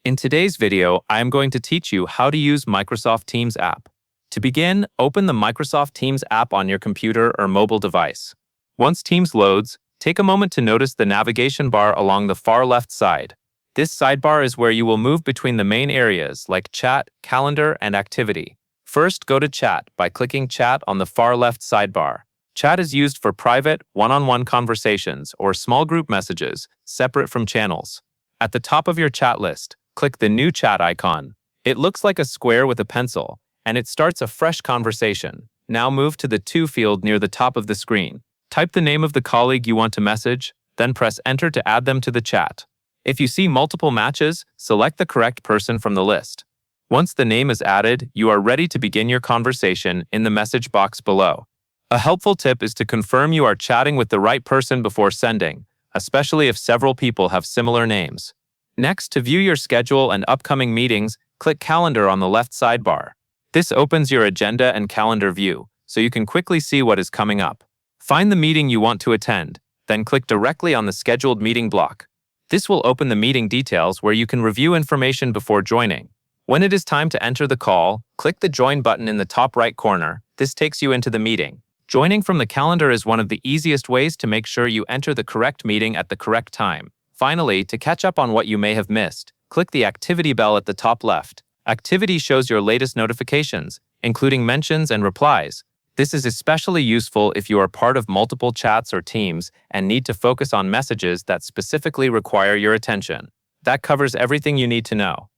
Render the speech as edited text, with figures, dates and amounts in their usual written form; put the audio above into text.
In today's video, I am going to teach you how to use Microsoft Teams app. To begin, open the Microsoft Teams app on your computer or mobile device. Once Teams loads, take a moment to notice the navigation bar along the far left side. This sidebar is where you will move between the main areas like Chat, Calendar, and Activity. First, go to Chat by clicking Chat on the far left sidebar. Chat is used for private, one-on-one conversations or small group messages, separate from channels. At the top of your chat list, click the new chat icon. It looks like a square with a pencil, and it starts a fresh conversation. Now move to the To field near the top of the screen. Type the name of the colleague you want to message, then press Enter to add them to the chat. If you see multiple matches, select the correct person from the list. Once the name is added, you are ready to begin your conversation in the message box below. A helpful tip is to confirm you are chatting with the right person before sending, especially if several people have similar names. Next, to view your schedule and upcoming meetings, click Calendar on the left sidebar. This opens your agenda and calendar view, so you can quickly see what is coming up. Find the meeting you want to attend, then click directly on the scheduled meeting block. This will open the meeting details where you can review information before joining. When it is time to enter the call, click the Join button in the top right corner. This takes you into the meeting. Joining from the calendar is one of the easiest ways to make sure you enter the correct meeting at the correct time. Finally, to catch up on what you may have missed, click the Activity bell at the top left. Activity shows your latest notifications, including mentions and replies. This is especially useful if you are part of multiple chats or teams and need to focus on messages that specifically require your attention. That covers everything you need to know.